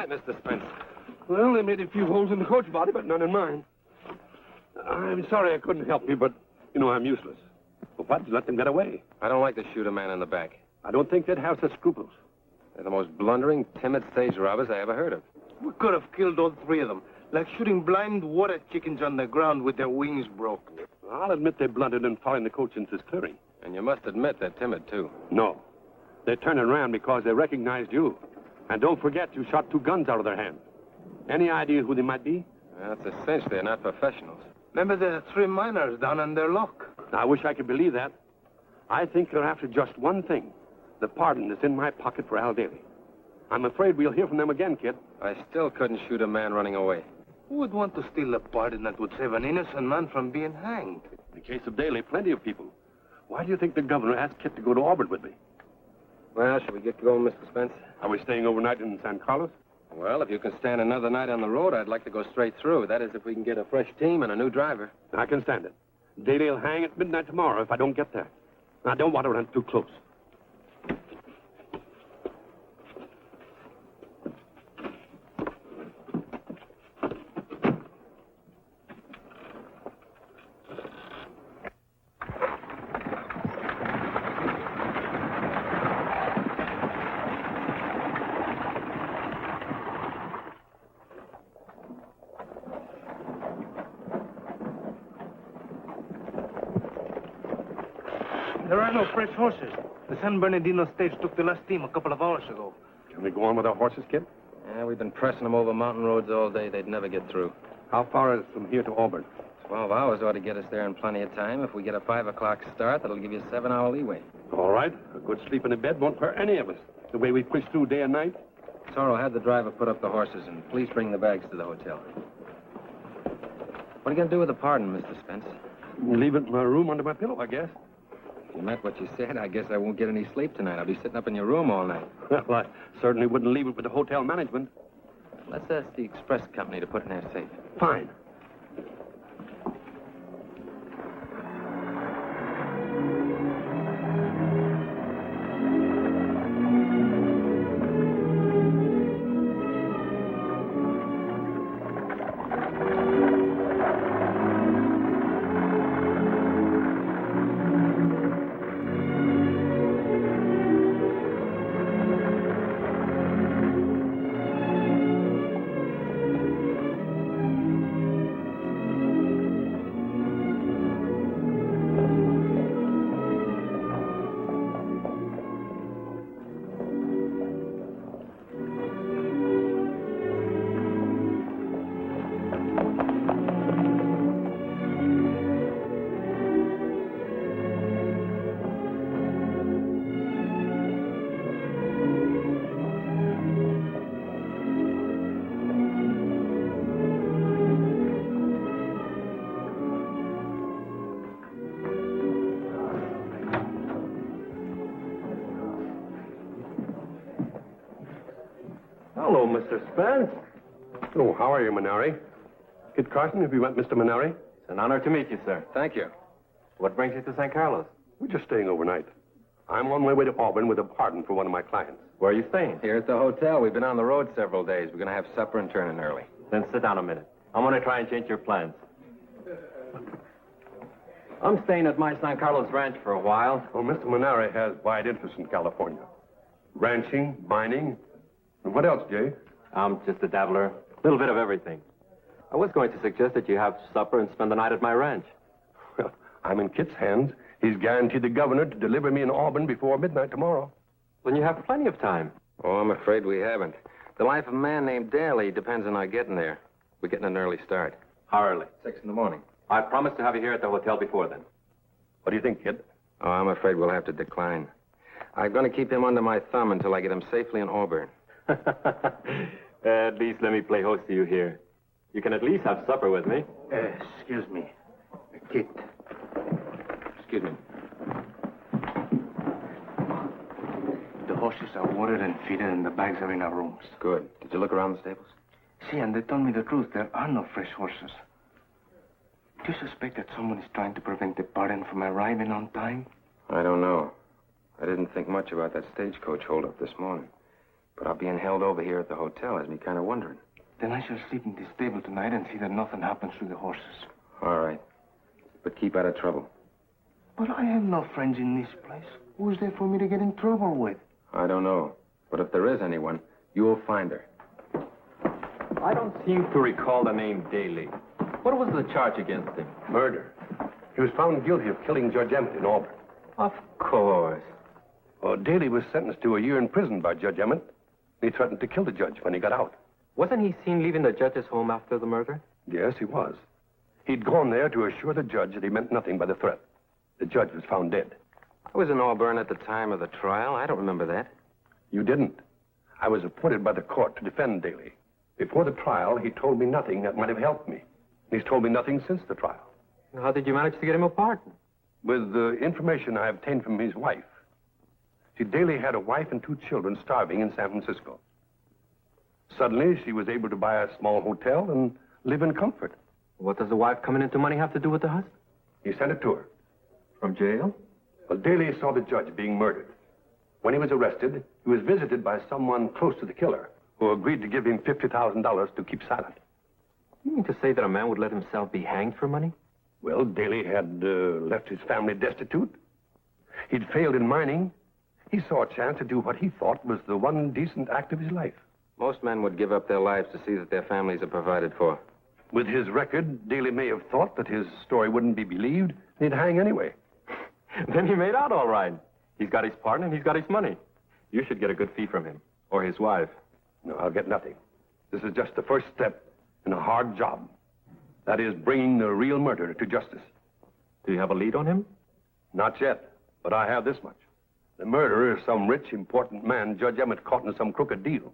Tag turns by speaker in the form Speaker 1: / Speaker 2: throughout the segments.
Speaker 1: night, Mr. Spence.
Speaker 2: Well, they made a few holes in the coach body, but none in mine. I'm sorry I couldn't help you, but, I'm useless. Well, what? Let them get away.
Speaker 1: I don't like to shoot a man in the back.
Speaker 2: I don't think they'd have such scruples.
Speaker 1: They're the most blundering, timid stage robbers I ever heard of.
Speaker 3: We could have killed all three of them, like shooting blind water chickens on the ground with their wings broke.
Speaker 2: I'll admit they blundered in following the coach into his clearing.
Speaker 1: And you must admit they're timid, too.
Speaker 2: No. They turned around because they recognized you. And don't forget, you shot 2 guns out of their hands. Any idea who they might be?
Speaker 1: Well, it's a cinch they're not professionals.
Speaker 3: Remember the 3 miners down on their lock?
Speaker 2: I wish I could believe that. I think they're after just one thing. The pardon that's in my pocket for Al Daly. I'm afraid we'll hear from them again, kid.
Speaker 1: I still couldn't shoot a man running away.
Speaker 3: Who would want to steal a pardon that would save an innocent man from being hanged?
Speaker 2: In the case of Daly, plenty of people. Why do you think the governor asked Kit to go to Auburn with me?
Speaker 1: Well, shall we get going, Mr. Spence?
Speaker 2: Are we staying overnight in San Carlos?
Speaker 1: Well, if you can stand another night on the road, I'd like to go straight through. That is, if we can get a fresh team and a new driver.
Speaker 2: I can stand it. Daly will hang at midnight tomorrow if I don't get there. I don't want to run too close.
Speaker 3: There are no fresh horses. The San Bernardino stage took the last team a couple of hours ago.
Speaker 2: Can we go on with our horses, kid?
Speaker 1: Yeah, we've been pressing them over mountain roads all day. They'd never get through.
Speaker 2: How far is it from here to Auburn?
Speaker 1: 12 hours ought to get us there in plenty of time. If we get a 5 o'clock start, that'll give you a 7-hour leeway.
Speaker 2: All right. A good sleep in a bed won't hurt any of us. The way we push through day and night.
Speaker 1: Toro, have the driver put up the horses, and please bring the bags to the hotel. What are you going to do with the pardon, Mr. Spence?
Speaker 2: Leave it in my room under my pillow, I guess.
Speaker 1: If you meant what you said, I guess I won't get any sleep tonight. I'll be sitting up in your room all night.
Speaker 2: Well, I certainly wouldn't leave it with the hotel management.
Speaker 1: Let's ask the express company to put it in their safe.
Speaker 2: Fine.
Speaker 4: Hello, Mr. Spence.
Speaker 2: Oh, how are you, Minari? Kit Carson, have you met Mr. Minari?
Speaker 4: It's an honor to meet you, sir.
Speaker 1: Thank you.
Speaker 4: What brings you to San Carlos?
Speaker 2: We're just staying overnight. I'm on my way to Auburn with a pardon for one of my clients.
Speaker 4: Where are you staying?
Speaker 1: Here at the hotel. We've been on the road several days. We're going to have supper and turn in early.
Speaker 4: Then sit down a minute. I'm going to try and change your plans. I'm staying at my San Carlos ranch for a while.
Speaker 2: Well, Mr. Minari has wide interest in California. Ranching, mining, and what else, Jay?
Speaker 4: I'm just a dabbler. A little bit of everything. I was going to suggest that you have supper and spend the night at my ranch.
Speaker 2: Well, I'm in Kit's hands. He's guaranteed the governor to deliver me in Auburn before midnight tomorrow.
Speaker 4: Then you have plenty of time.
Speaker 1: Oh, I'm afraid we haven't. The life of a man named Daly depends on our getting there. We're getting an early start.
Speaker 4: How early?
Speaker 1: 6 in the morning.
Speaker 4: I promise to have you here at the hotel before then.
Speaker 2: What do you think, Kid?
Speaker 1: Oh, I'm afraid we'll have to decline. I'm going to keep him under my thumb until I get him safely in Auburn.
Speaker 4: At least let me play host to you here. You can at least have supper with me.
Speaker 3: Excuse me. Kit.
Speaker 1: Excuse me.
Speaker 3: The horses are watered and feeded and the bags are in our rooms.
Speaker 1: Good. Did you look around the stables?
Speaker 3: See, and they told me the truth. There are no fresh horses. Do you suspect that someone is trying to prevent the pardon from arriving on time?
Speaker 1: I don't know. I didn't think much about that stagecoach holdup this morning. But our being held over here at the hotel has me kind of wondering.
Speaker 3: Then I shall sleep in this stable tonight and see that nothing happens to the horses.
Speaker 1: All right. But keep out of trouble.
Speaker 3: But I have no friends in this place. Who's there for me to get in trouble with?
Speaker 1: I don't know. But if there is anyone, you'll find her.
Speaker 4: I don't seem to recall the name Daly. What was the charge against him?
Speaker 2: Murder. He was found guilty of killing Judge Emmett in Auburn.
Speaker 4: Of course.
Speaker 2: Oh, Daly was sentenced to a year in prison by Judge Emmett. He threatened to kill the judge when he got out.
Speaker 4: Wasn't he seen leaving the judge's home after the murder?
Speaker 2: Yes, he was. He'd gone there to assure the judge that he meant nothing by the threat. The judge was found dead.
Speaker 1: I was in Auburn at the time of the trial. I don't remember that.
Speaker 2: You didn't. I was appointed by the court to defend Daly. Before the trial, he told me nothing that might have helped me. He's told me nothing since the trial.
Speaker 4: How did you manage to get him a pardon?
Speaker 2: With the information I obtained from his wife. See, Daly had a wife and 2 children starving in San Francisco. Suddenly, she was able to buy a small hotel and live in comfort.
Speaker 4: What does the wife coming into money have to do with the husband?
Speaker 2: He sent it to her.
Speaker 4: From jail?
Speaker 2: Well, Daly saw the judge being murdered. When he was arrested, he was visited by someone close to the killer who agreed to give him $50,000 to keep silent.
Speaker 4: You mean to say that a man would let himself be hanged for money?
Speaker 2: Well, Daly had left his family destitute. He'd failed in mining. He saw a chance to do what he thought was the one decent act of his life.
Speaker 1: Most men would give up their lives to see that their families are provided for.
Speaker 2: With his record, Daly may have thought that his story wouldn't be believed, and he'd hang anyway.
Speaker 4: Then he made out all right. He's got his pardon and he's got his money. You should get a good fee from him. Or his wife.
Speaker 2: No, I'll get nothing. This is just the first step in a hard job. That is, bringing the real murderer to justice.
Speaker 4: Do you have a lead on him?
Speaker 2: Not yet, but I have this much. The murderer is some rich, important man Judge Emmett caught in some crooked deal.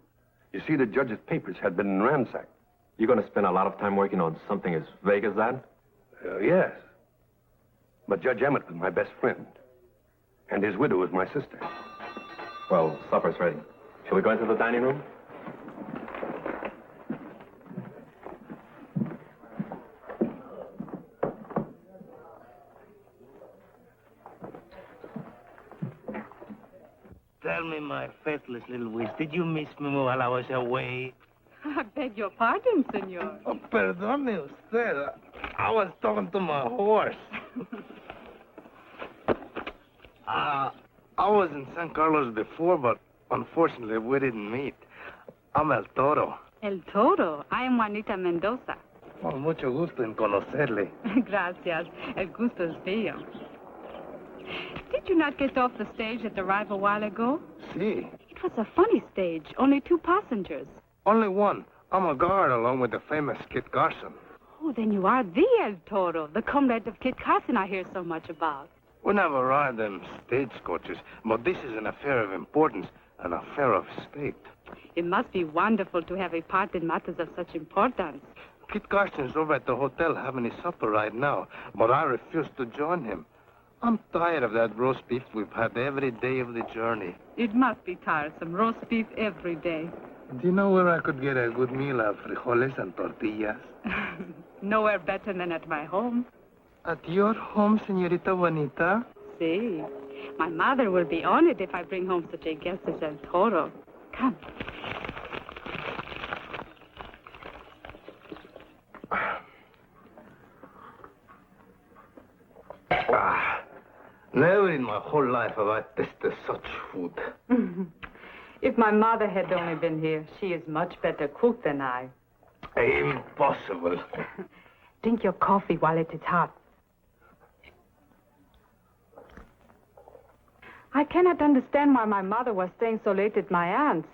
Speaker 2: You see, the judge's papers had been ransacked.
Speaker 4: You're going to spend a lot of time working on something as vague as that?
Speaker 2: Yes. But Judge Emmett was my best friend. And his widow was my sister.
Speaker 4: Well, supper's ready. Shall we go into the dining room?
Speaker 5: Tell me, my faithless little wish, did you miss me while I was away?
Speaker 6: I beg your pardon, senor.
Speaker 5: Oh, perdone usted. I was talking to my horse. I was in San Carlos before, but unfortunately we didn't meet. I'm El Toro.
Speaker 6: El Toro. I am Juanita Mendoza.
Speaker 5: Oh, mucho gusto en conocerle.
Speaker 6: Gracias. El gusto es mío. Did you not get off the stage at the Rive a while ago?
Speaker 5: Si.
Speaker 6: It was a funny stage. Only 2 passengers.
Speaker 5: Only one. I'm a guard along with the famous Kit Carson.
Speaker 6: Oh, then you are the El Toro, the comrade of Kit Carson I hear so much about.
Speaker 5: We never ride them stagecoaches, but this is an affair of importance, an affair of state.
Speaker 6: It must be wonderful to have a part in matters of such importance.
Speaker 5: Kit Carson's over at the hotel having his supper right now, but I refuse to join him. I'm tired of that roast beef we've had every day of the journey.
Speaker 6: It must be tiresome, roast beef every day.
Speaker 5: Do you know where I could get a good meal of frijoles and tortillas?
Speaker 6: Nowhere better than at my home.
Speaker 5: At your home, Señorita Juanita?
Speaker 6: See, my mother will be honored if I bring home such a guest as El Toro. Come.
Speaker 5: Never in my whole life have I tasted such food.
Speaker 6: If my mother had only been here, she is much better cook than I.
Speaker 5: Impossible.
Speaker 6: Drink your coffee while it is hot. I cannot understand why my mother was staying so late at my aunt's.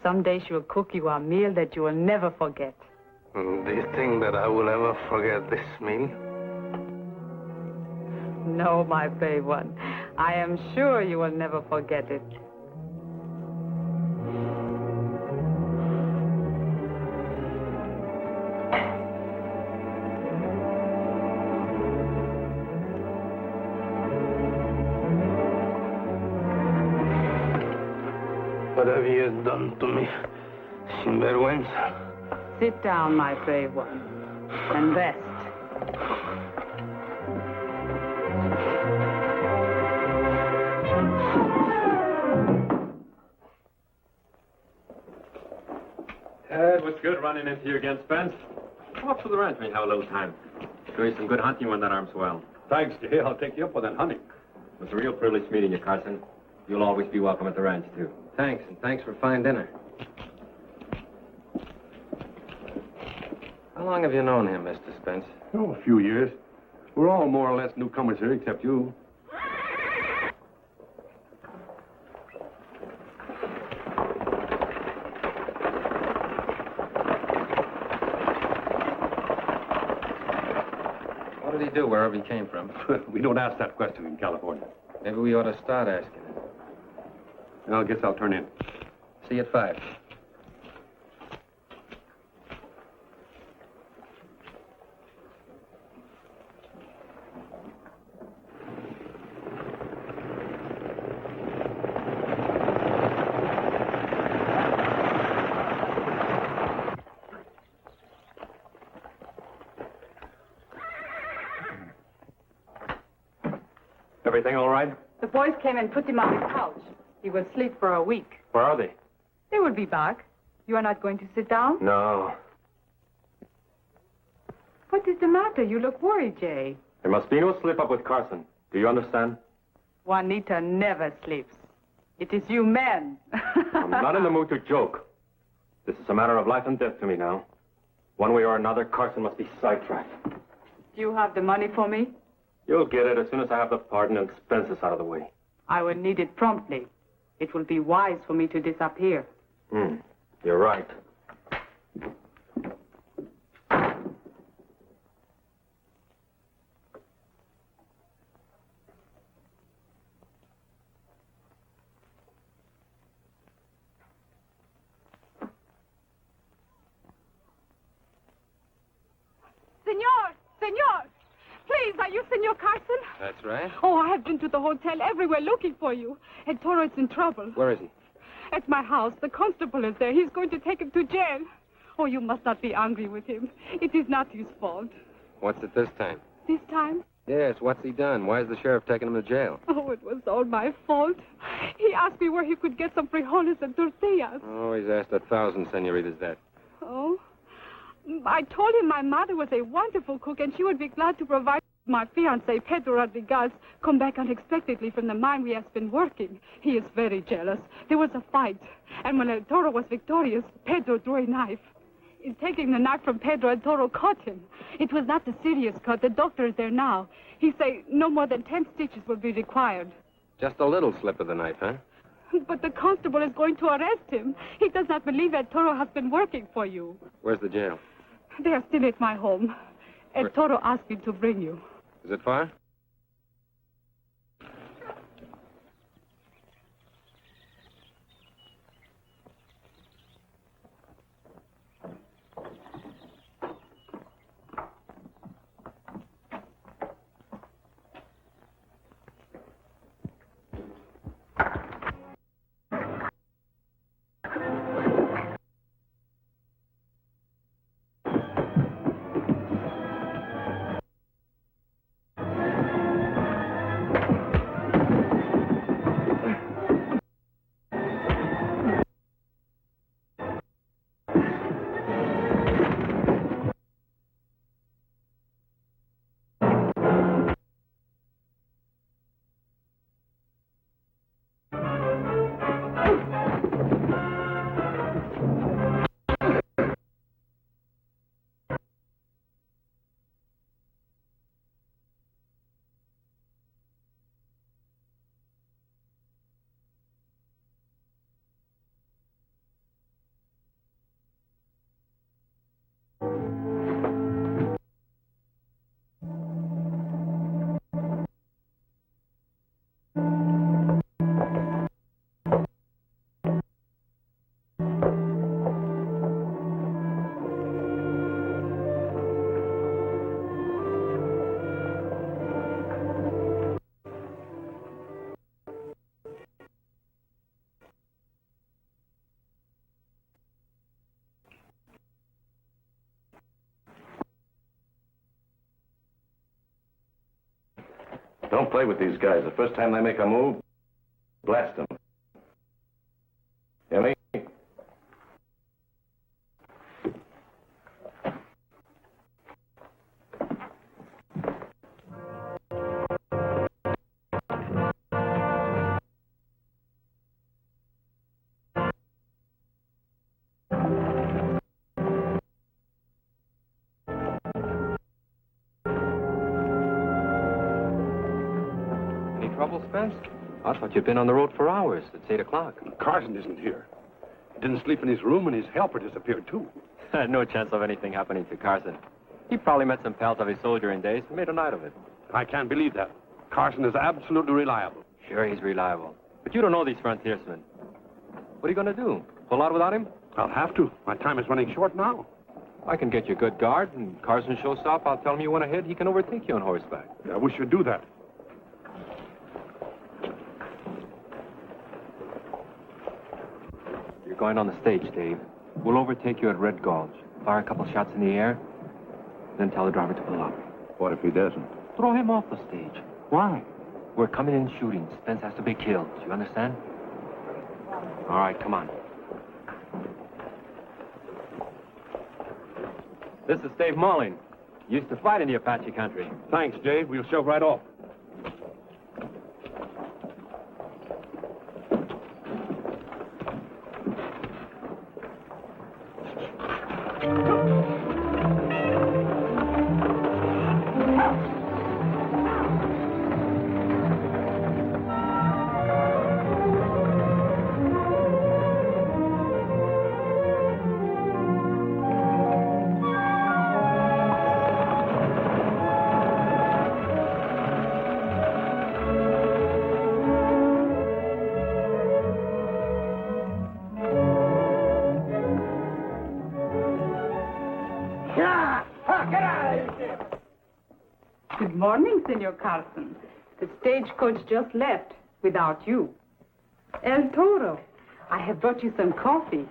Speaker 6: Someday she will cook you a meal that you will never forget.
Speaker 5: Do you think that I will ever forget this meal?
Speaker 6: No, my brave one. I am sure you will never forget it.
Speaker 5: What have you done to me, sinvergüenza?
Speaker 6: Sit down, my brave one, and rest.
Speaker 4: good running into you again, Spence. Come up to the ranch when you have a little time. Show you some good hunting when that arm's well.
Speaker 2: Thanks, Jay. I'll take you up on that hunting.
Speaker 4: It was a real privilege meeting you, Carson. You'll always be welcome at the ranch, too.
Speaker 1: Thanks, and thanks for fine dinner. How long have you known him, Mr. Spence?
Speaker 2: Oh, a few years. We're all more or less newcomers here, except you.
Speaker 1: What did he do wherever he came from?
Speaker 2: We don't ask that question in California.
Speaker 1: Maybe we ought to start asking it.
Speaker 2: I guess I'll turn in.
Speaker 1: See you at 5.
Speaker 4: Everything all right?
Speaker 6: The boys came and put him on the couch. He will sleep for a week.
Speaker 4: Where are they?
Speaker 6: They will be back. You are not going to sit down?
Speaker 4: No.
Speaker 6: What is the matter? You look worried, Jay.
Speaker 4: There must be no slip-up with Carson. Do you understand?
Speaker 6: Juanita never sleeps. It is you men.
Speaker 4: I'm not in the mood to joke. This is a matter of life and death to me now. One way or another, Carson must be sidetracked.
Speaker 6: Do you have the money for me?
Speaker 4: You'll get it as soon as I have the pardon and expenses out of the way.
Speaker 6: I will need it promptly. It will be wise for me to disappear.
Speaker 4: You're right.
Speaker 7: Senor! Please, are you Senor Carson?
Speaker 1: That's right.
Speaker 7: Oh, I have been to the hotel everywhere looking for you. And Toro is in trouble.
Speaker 1: Where is he?
Speaker 7: At my house. The constable is there. He's going to take him to jail. Oh, you must not be angry with him. It is not his fault.
Speaker 1: What's it this time?
Speaker 7: This time?
Speaker 1: Yes, what's he done? Why is the sheriff taking him to jail?
Speaker 7: Oh, it was all my fault. He asked me where he could get some frijoles and tortillas.
Speaker 1: Oh, he's asked 1,000 senoritas that.
Speaker 7: Oh? I told him my mother was a wonderful cook and she would be glad to provide. My fiancé, Pedro Rodriguez, come back unexpectedly from the mine we have been working. He is very jealous. There was a fight. And when El Toro was victorious, Pedro drew a knife. In taking the knife from Pedro, El Toro caught him. It was not a serious cut. The doctor is there now. He say no more than 10 stitches will be required.
Speaker 1: Just a little slip of the knife, huh?
Speaker 7: But the constable is going to arrest him. He does not believe El Toro has been working for you.
Speaker 1: Where's the jail?
Speaker 7: They are still at my home. El Toro asked me to bring you.
Speaker 1: Is it far?
Speaker 8: Don't play with these guys. The first time they make a move, blast them. Hear me?
Speaker 4: trouble, Spence? I thought you'd been on the road for hours. It's 8 o'clock.
Speaker 2: Carson isn't here. He didn't sleep in his room, and his helper disappeared, too.
Speaker 4: No chance of anything happening to Carson. He probably met some pals of his soldiering days and made a night of it.
Speaker 2: I can't believe that. Carson is absolutely reliable.
Speaker 4: Sure, he's reliable. But you don't know these frontiersmen. What are you going to do? Pull out without him?
Speaker 2: I'll have to. My time is running short now.
Speaker 4: I can get you a good guard, and Carson shows up. I'll tell him you went ahead. He can overtake you on horseback.
Speaker 2: I wish you'd do that.
Speaker 4: You're going on the stage, Dave. We'll overtake you at Red Gulch. Fire a couple shots in the air, then tell the driver to pull up.
Speaker 8: What if he doesn't?
Speaker 4: Throw him off the stage. Why? We're coming in shooting. Spence has to be killed. You understand? All right, come on. This is Dave Mulling. Used to fight in the Apache country.
Speaker 2: Thanks, Dave. We'll shove right off.
Speaker 6: Good morning, Senor Carson. The stagecoach just left without you. El Toro, I have brought you some coffee.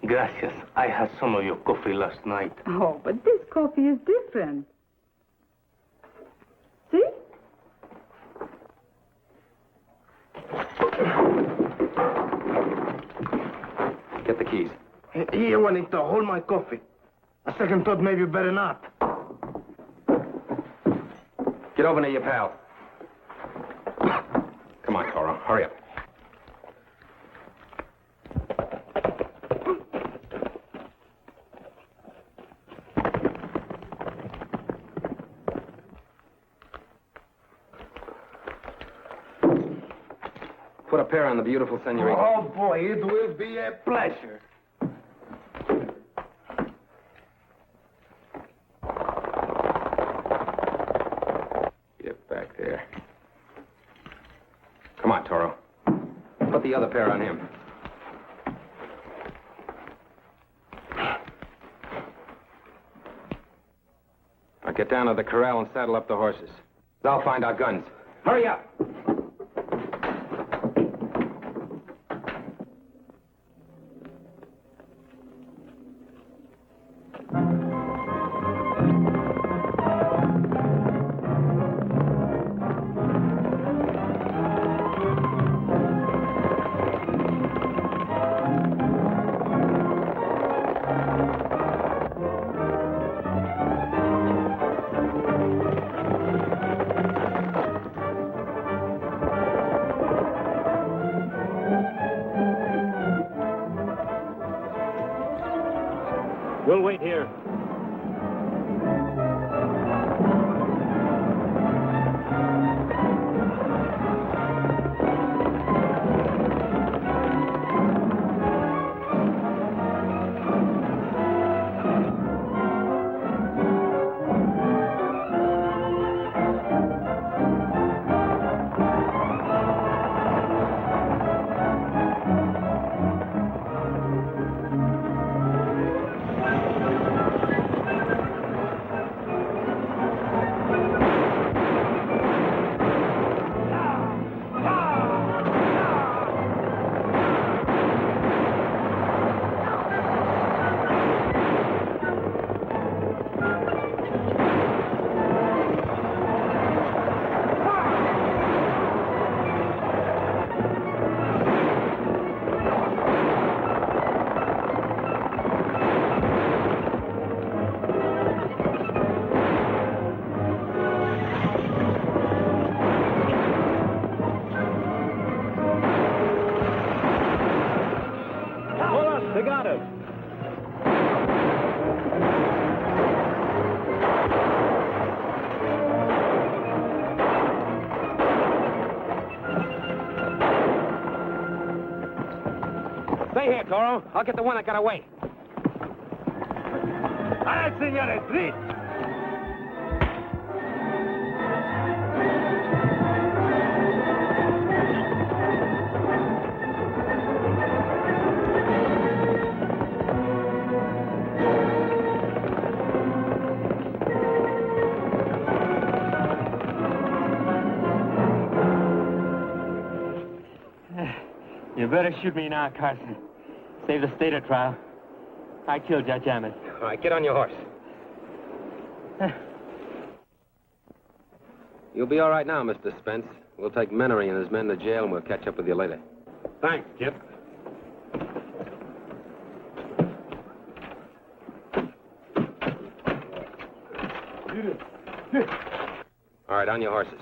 Speaker 3: Gracias. I had some of your coffee last night.
Speaker 6: Oh, but this coffee is different. See?
Speaker 1: Get the keys.
Speaker 3: Here, Juanito, hold my coffee. A second thought, maybe better not.
Speaker 1: Get over near your pal. Come on, Toro. Hurry up. Put a pair on the beautiful senorita.
Speaker 3: Oh, boy, it will be a pleasure.
Speaker 1: Get back there. Come on, Toro. Put the other pair on him. Now get down to the corral and saddle up the horses. I'll find our guns. Hurry up!
Speaker 4: We'll wait here. They got us.
Speaker 1: Stay here, Toro. I'll get the one that got away.
Speaker 5: Ay, señores, please.
Speaker 4: You better shoot me now, Carson. Save the state of trial. I killed Judge Ammon.
Speaker 1: All right, get on your horse. You'll be all right now, Mr. Spence. We'll take Menery and his men to jail, and we'll catch up with you later.
Speaker 8: Thanks, Kip.
Speaker 1: All right, on your horses.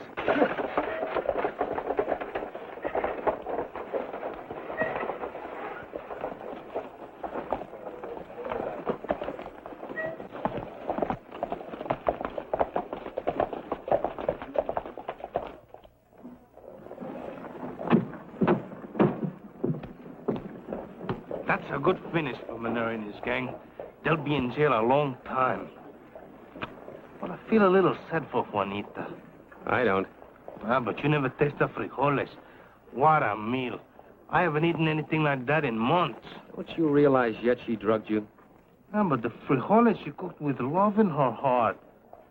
Speaker 5: That's a good finish for Manero and his gang. They'll be in jail a long time. But I feel a little sad for Juanita.
Speaker 1: I don't.
Speaker 5: But you never tasted frijoles. What a meal. I haven't eaten anything like that in months.
Speaker 1: Don't you realize yet she drugged you?
Speaker 5: But the frijoles she cooked with love in her heart.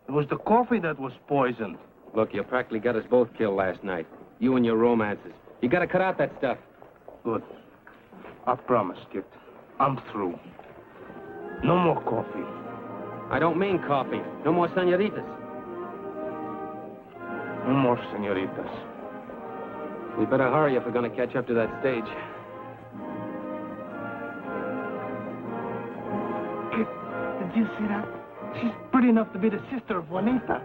Speaker 5: It was the coffee that was poisoned.
Speaker 1: Look, you practically got us both killed last night. You and your romances. You gotta cut out that stuff.
Speaker 5: Good. I promise, Kit. I'm through. No more coffee.
Speaker 1: I don't mean coffee. No more senoritas.
Speaker 5: No more senoritas.
Speaker 1: We better hurry if we're gonna catch up to that stage.
Speaker 5: Kit, did you see that? She's pretty enough to be the sister of Juanita.